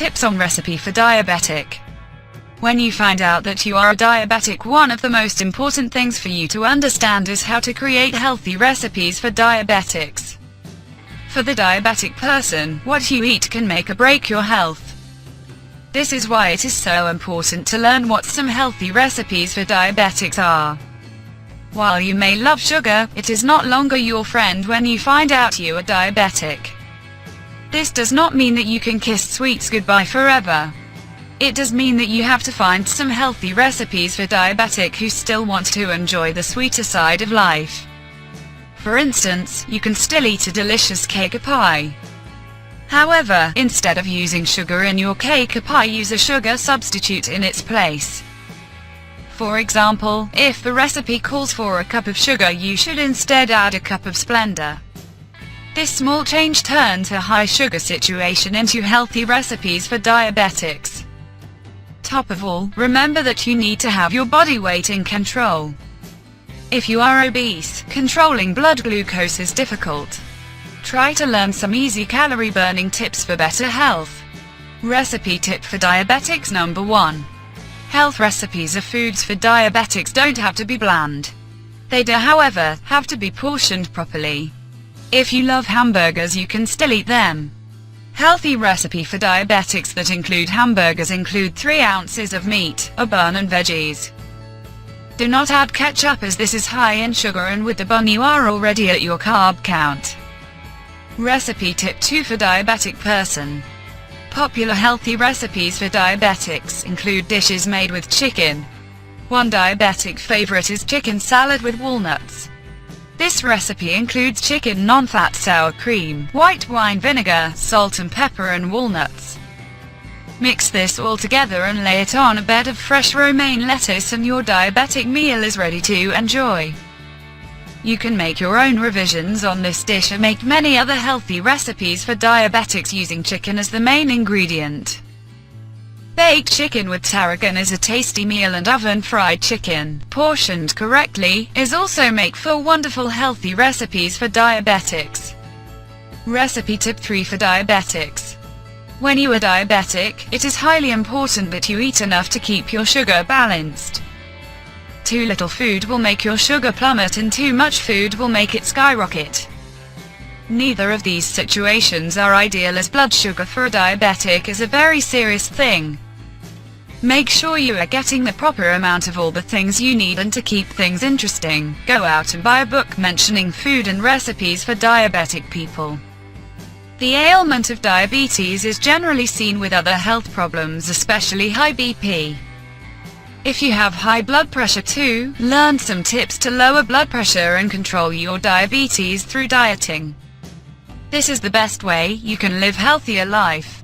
tips on recipe for diabetic. When you find out that you are a diabetic, one of the most important things for you to understand is how to create healthy recipes for diabetics. For the diabetic person, what you eat can make or break your health. This is why it is so important to learn what some healthy recipes for diabetics are. While you may love sugar, it is not longer your friend when you find out you are diabetic. This does not mean that you can kiss sweets goodbye forever. It does mean that you have to find some healthy recipes for diabetic who still want to enjoy the sweeter side of life. For instance, you can still eat a delicious cake or pie. However, instead of using sugar in your cake or pie, use a sugar substitute in its place. For example, if the recipe calls for a cup of sugar, you should instead add a cup of Splenda. This small change turns a high sugar situation into healthy recipes for diabetics. Top of all, remember that you need to have your body weight in control. If you are obese, controlling blood glucose is difficult. Try to learn some easy calorie burning tips for better health. Recipe tip for diabetics number 1. Health recipes of foods for diabetics don't have to be bland. They do, however, have to be portioned properly. If you love hamburgers, you can still eat them. Healthy recipe for diabetics that include hamburgers include 3 ounces of meat, a bun and veggies. Do not add ketchup as this is high in sugar, and with the bun you are already at your carb count. Recipe tip 2 for diabetic person. Popular healthy recipes for diabetics include dishes made with chicken. One diabetic favorite is chicken salad with walnuts. This recipe includes chicken, non-fat sour cream, white wine vinegar, salt and pepper and walnuts. Mix this all together and lay it on a bed of fresh romaine lettuce, and your diabetic meal is ready to enjoy. You can make your own revisions on this dish and make many other healthy recipes for diabetics using chicken as the main ingredient. Baked chicken with tarragon is a tasty meal, and oven-fried chicken, portioned correctly, is also make for wonderful healthy recipes for diabetics. Recipe tip 3 for diabetics. When you are diabetic, it is highly important that you eat enough to keep your sugar balanced. Too little food will make your sugar plummet, and too much food will make it skyrocket. Neither of these situations are ideal, as blood sugar for a diabetic is a very serious thing. Make sure you are getting the proper amount of all the things you need, and to keep things interesting, go out and buy a book mentioning food and recipes for diabetic people. The ailment of diabetes is generally seen with other health problems, especially high BP. If you have high blood pressure too, learn some tips to lower blood pressure and control your diabetes through dieting. This is the best way you can live healthier life.